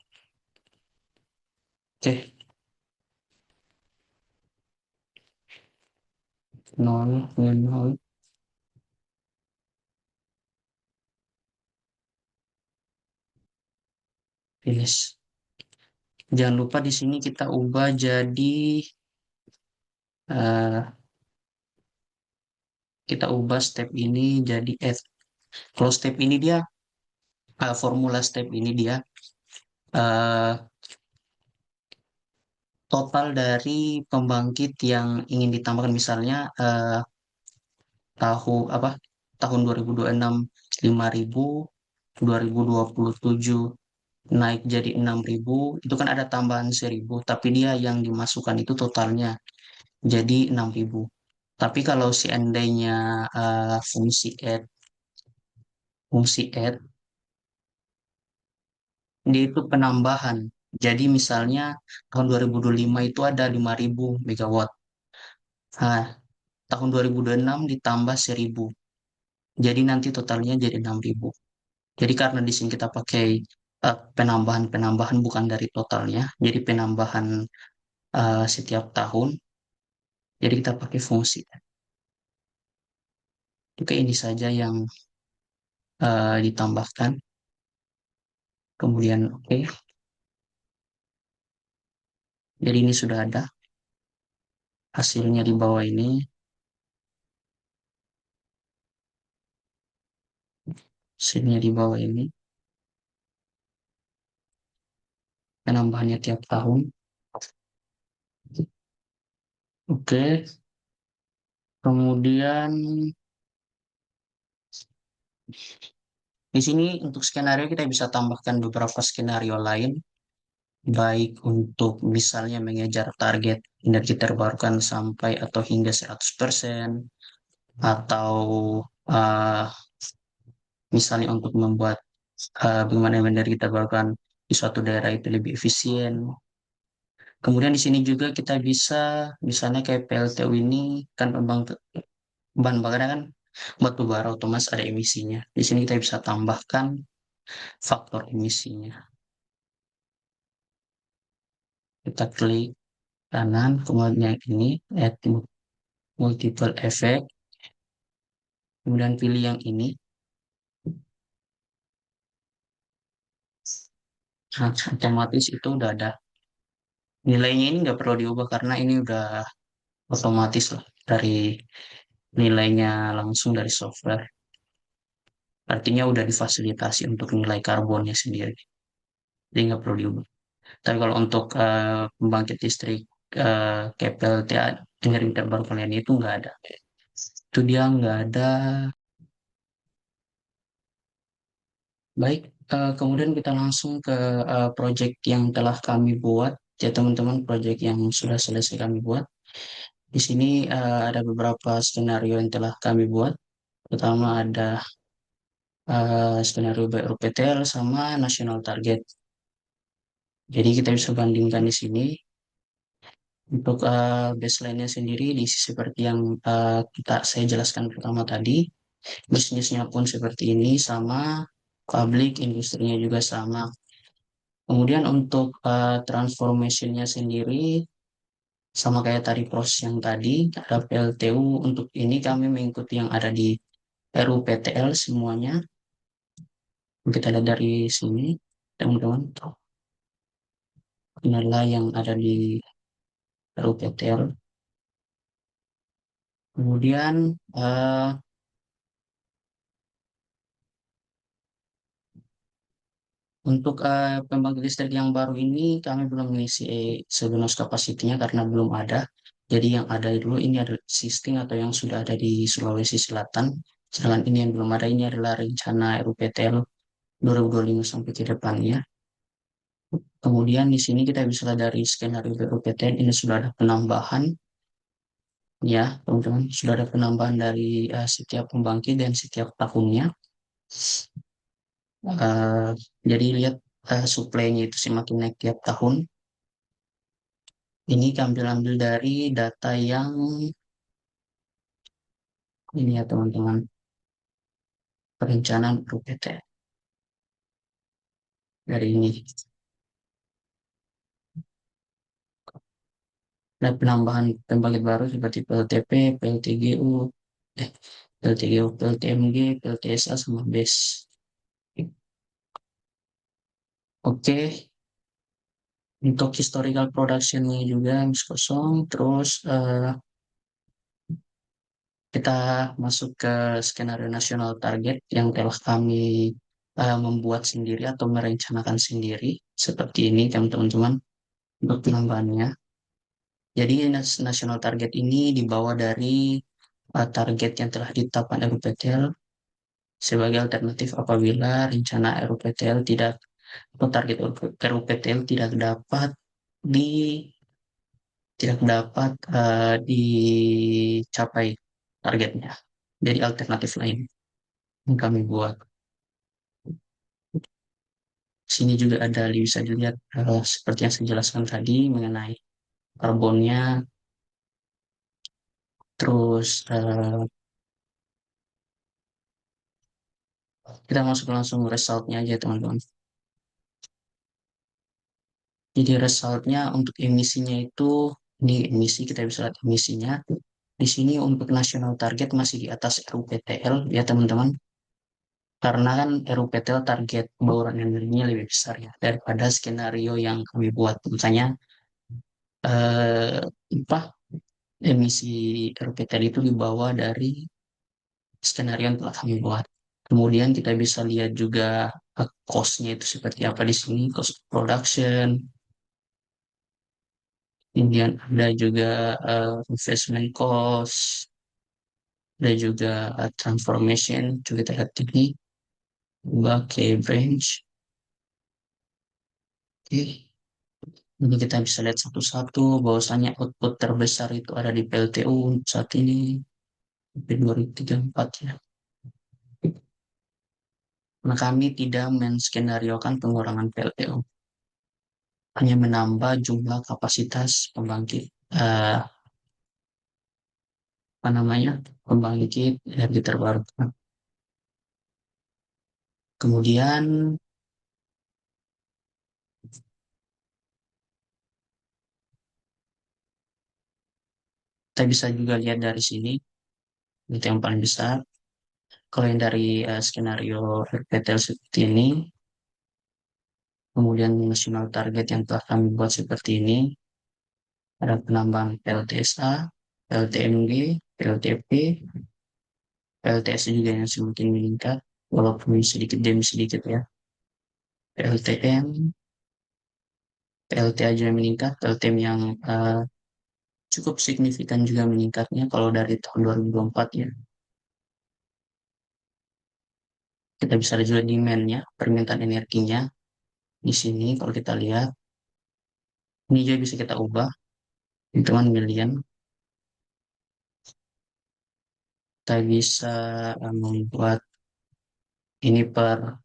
Oke, 0, 0, finish. Jangan lupa di sini kita ubah jadi eh, kita ubah step ini jadi add. Kalau step ini dia formula step ini dia eh, total dari pembangkit yang ingin ditambahkan, misalnya apa tahun 2026 5.000, 2027 naik jadi 6.000, itu kan ada tambahan 1.000, tapi dia yang dimasukkan itu totalnya jadi 6.000. Tapi kalau seandainya fungsi add dia itu penambahan. Jadi misalnya tahun 2025 itu ada 5.000 megawatt. Nah, tahun 2026 ditambah 1.000. Jadi nanti totalnya jadi 6.000. Jadi karena di sini kita pakai penambahan-penambahan bukan dari totalnya, jadi penambahan setiap tahun, jadi kita pakai fungsi. Oke, ini saja yang ditambahkan. Kemudian oke, jadi ini sudah ada hasilnya di bawah ini. Hasilnya di bawah ini. Penambahannya tiap tahun. Oke, kemudian di sini untuk skenario kita bisa tambahkan beberapa skenario lain, baik untuk misalnya mengejar target energi terbarukan sampai atau hingga 100%, atau uh, misalnya untuk membuat bagaimana energi terbarukan di suatu daerah itu lebih efisien. Kemudian di sini juga kita bisa, misalnya kayak PLTU ini kan bahan bakarnya kan batu bara, otomatis ada emisinya. Di sini kita bisa tambahkan faktor emisinya. Kita klik kanan, kemudian yang ini add multiple effect, kemudian pilih yang ini. Nah, otomatis itu udah ada nilainya, ini nggak perlu diubah karena ini udah otomatis lah dari nilainya langsung dari software. Artinya udah difasilitasi untuk nilai karbonnya sendiri, jadi nggak perlu diubah. Tapi kalau untuk pembangkit listrik kayak PLTA energi terbarukan lainnya itu nggak ada. Itu dia nggak ada. Baik, kemudian kita langsung ke project yang telah kami buat. Ya teman-teman, project yang sudah selesai kami buat. Di sini ada beberapa skenario yang telah kami buat. Pertama ada skenario BRUPTL sama national target. Jadi kita bisa bandingkan di sini. Untuk baseline-nya sendiri diisi seperti yang saya jelaskan pertama tadi. Bisnisnya pun seperti ini, sama public industrinya juga sama. Kemudian untuk transformation-nya sendiri sama kayak tadi proses yang tadi, ada PLTU. Untuk ini kami mengikuti yang ada di RUPTL semuanya. Kita lihat dari sini, teman-teman. Inilah yang ada di RUPTL. Kemudian untuk pembangkit listrik yang baru ini kami belum mengisi sebenarnya kapasitinya karena belum ada. Jadi yang ada dulu ini adalah existing atau yang sudah ada di Sulawesi Selatan. Sedangkan ini yang belum ada, ini adalah rencana RUPTL 2025 sampai ke depannya. Kemudian di sini kita bisa lihat dari skenario RUPTL ini sudah ada penambahan, ya teman-teman, sudah ada penambahan dari setiap pembangkit dan setiap tahunnya. Eh, jadi lihat suplainya itu semakin naik tiap tahun. Ini ambil dari data yang ini ya teman-teman, perencanaan RUPTL dari ini. Ada penambahan pembangkit baru seperti PLTP, PLTGU, PLTGU, PLTMG, PLTSA sama BES. Oke, untuk historical production-nya juga MS kosong. Terus kita masuk ke skenario nasional target yang telah kami membuat sendiri atau merencanakan sendiri. Seperti ini teman-teman untuk penambahannya. Jadi national target ini dibawa dari target yang telah ditetapkan RUPTL sebagai alternatif apabila rencana RUPTL tidak atau target RUPTL di tidak dapat dicapai targetnya. Jadi alternatif lain yang kami buat. Sini juga ada bisa dilihat seperti yang saya jelaskan tadi mengenai karbonnya, terus kita masuk langsung resultnya aja teman-teman. Jadi resultnya untuk emisinya itu, ini emisi kita bisa lihat emisinya. Di sini untuk national target masih di atas RUPTL ya teman-teman. Karena kan RUPTL target bauran energinya lebih besar ya daripada skenario yang kami buat. Misalnya eh, apa emisi RUPTL itu dibawa dari skenario yang telah kami buat. Kemudian kita bisa lihat juga cost-nya itu seperti apa di sini, cost of production. Kemudian ada juga investment cost, ada juga transformation. Juga kita lihat ini, sebagai branch. Oke, ini kita bisa lihat satu-satu bahwasanya output terbesar itu ada di PLTU saat ini, sampai 2034 ya. Nah, kami tidak menskenariokan pengurangan PLTU, hanya menambah jumlah kapasitas pembangkit eh, apa namanya pembangkit energi terbarukan. Kemudian kita bisa juga lihat dari sini itu yang paling besar. Kalau yang dari skenario RPTL seperti ini, kemudian national target yang telah kami buat seperti ini, ada penambahan PLTSA, PLTMG, PLTP, PLTS juga yang semakin meningkat, walaupun sedikit demi sedikit ya. PLTM, PLT aja yang meningkat, PLTM yang cukup signifikan juga meningkatnya kalau dari tahun 2024 ya. Kita bisa lihat juga demand-nya, permintaan energinya. Di sini kalau kita lihat, ini juga bisa kita ubah, hitungan million. Kita bisa membuat ini per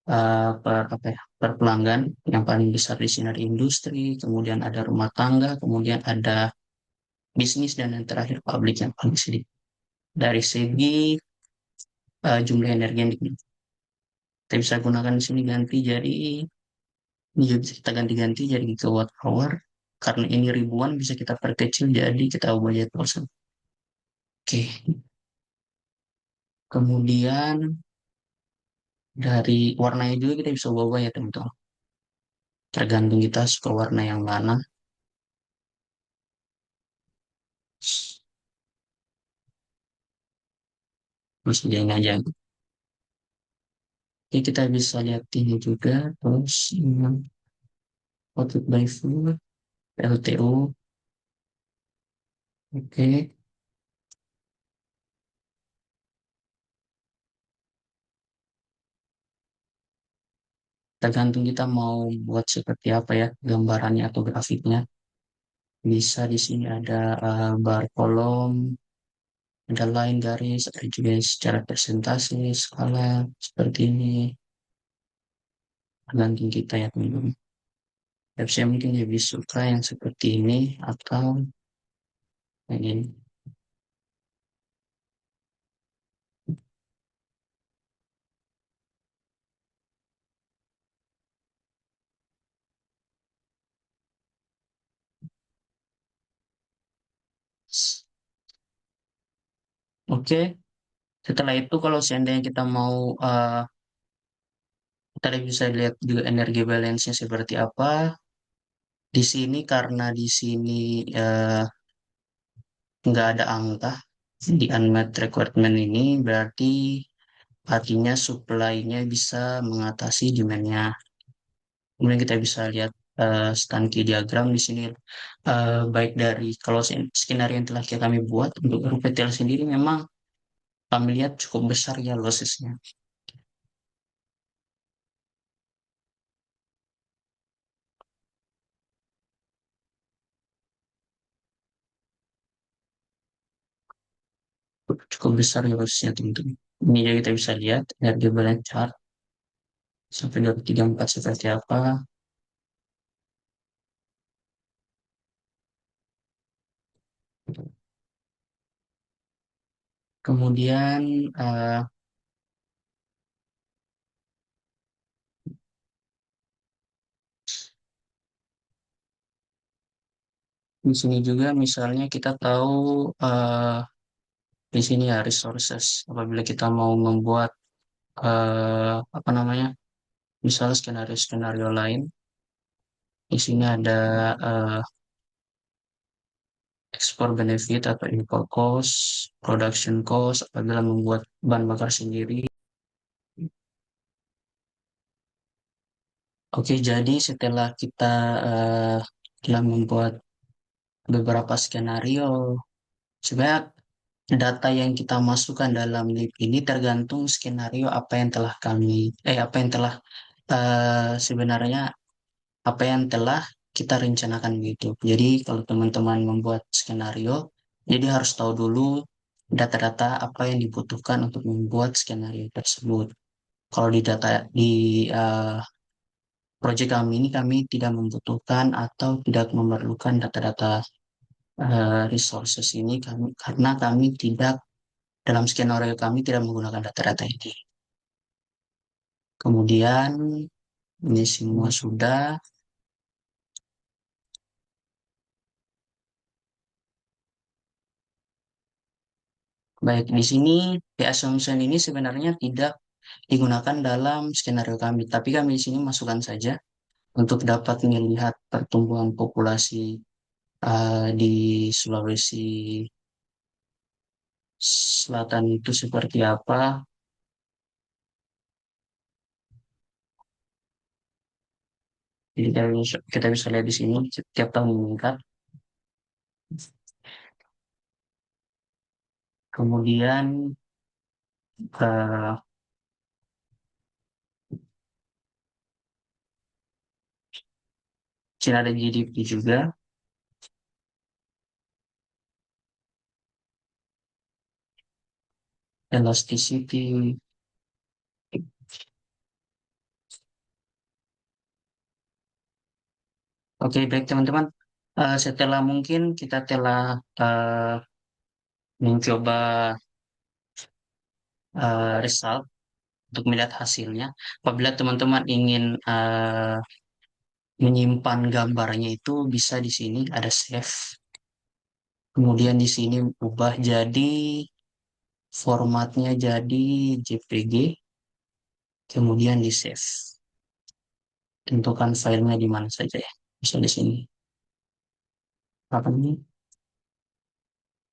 apa ya, per pelanggan yang paling besar di sini ada industri, kemudian ada rumah tangga, kemudian ada bisnis, dan yang terakhir publik yang paling sedikit. Dari segi jumlah energi yang digunakan, kita bisa gunakan di sini ganti jadi ini juga bisa kita ganti-ganti jadi gigawatt hour. Karena ini ribuan bisa kita perkecil jadi kita ubah jadi persen. Oke, kemudian dari warnanya juga kita bisa ubah ya teman-teman. Tergantung kita suka warna yang mana. Terus ini aja. Oke, kita bisa lihat ini juga. Terus output by food, LTO. Oke, tergantung kita mau buat seperti apa ya gambarannya atau grafiknya. Bisa di sini ada bar kolom, ada line garis, ada juga secara presentasi, skala seperti ini. Tergantung kita ya teman-teman. Tapi saya mungkin lebih suka yang seperti ini atau yang ini. Oke, setelah itu kalau seandainya kita mau kita bisa lihat juga energi balance-nya seperti apa. Di sini karena di sini nggak ada angka di unmet requirement ini, berarti artinya supply-nya bisa mengatasi demand-nya. Kemudian kita bisa lihat Sankey diagram di sini, baik dari kalau skenario yang telah kami buat untuk RUPTL sendiri memang kami lihat cukup besar ya lossesnya. Cukup besar ya lossesnya teman-teman. Ini juga kita bisa lihat energi balance chart sampai 2034 seperti apa. Kemudian di sini juga misalnya kita tahu di sini ya resources. Apabila kita mau membuat apa namanya, misalnya skenario-skenario lain, di sini ada eh, export benefit atau import cost, production cost apabila membuat bahan bakar sendiri. Oke, jadi setelah kita eh, telah membuat beberapa skenario, sebenarnya data yang kita masukkan dalam lib ini tergantung skenario apa yang telah apa yang telah sebenarnya apa yang telah kita rencanakan gitu. Jadi kalau teman-teman membuat skenario, jadi harus tahu dulu data-data apa yang dibutuhkan untuk membuat skenario tersebut. Kalau di data di eh, proyek kami ini kami tidak membutuhkan atau tidak memerlukan data-data resources ini karena kami tidak dalam skenario kami tidak menggunakan data-data ini. Kemudian ini semua sudah. Baik, di sini the assumption ini sebenarnya tidak digunakan dalam skenario kami, tapi kami di sini masukkan saja untuk dapat melihat pertumbuhan populasi di Sulawesi Selatan itu seperti apa. Jadi kita bisa lihat di sini setiap tahun meningkat. Kemudian eh, Cina ada GDP juga, elasticity. Oke, baik teman-teman. Setelah mungkin kita telah eh, mencoba result untuk melihat hasilnya. Apabila teman-teman ingin menyimpan gambarnya itu bisa di sini ada save. Kemudian di sini ubah jadi formatnya jadi JPG. Kemudian di save. Tentukan filenya di mana saja ya. Bisa di sini. Apa ini?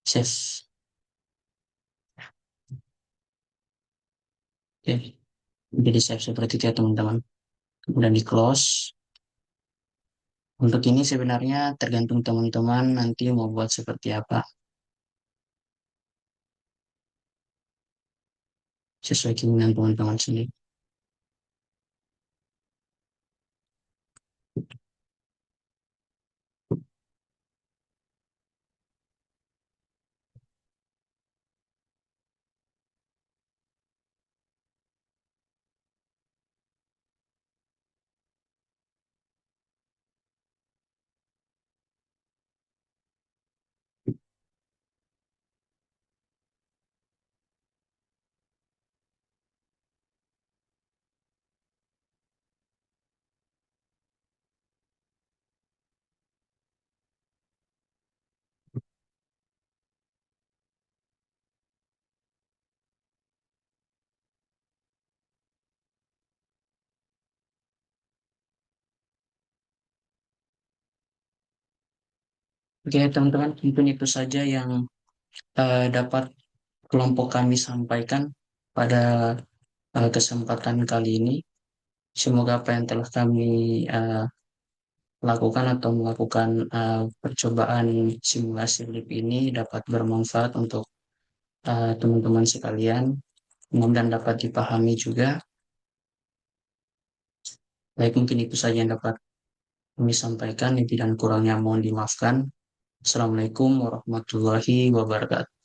Save. Oke. Jadi save seperti itu ya teman-teman. Kemudian di close. Untuk ini sebenarnya tergantung teman-teman nanti mau buat seperti apa. Sesuai keinginan teman-teman sendiri. Oke teman-teman, mungkin itu saja yang dapat kelompok kami sampaikan pada kesempatan kali ini. Semoga apa yang telah kami lakukan atau melakukan percobaan simulasi LIP ini dapat bermanfaat untuk teman-teman sekalian, dan dapat dipahami juga. Baik, mungkin itu saja yang dapat kami sampaikan. Lebih dan kurangnya mohon dimaafkan. Assalamualaikum warahmatullahi wabarakatuh.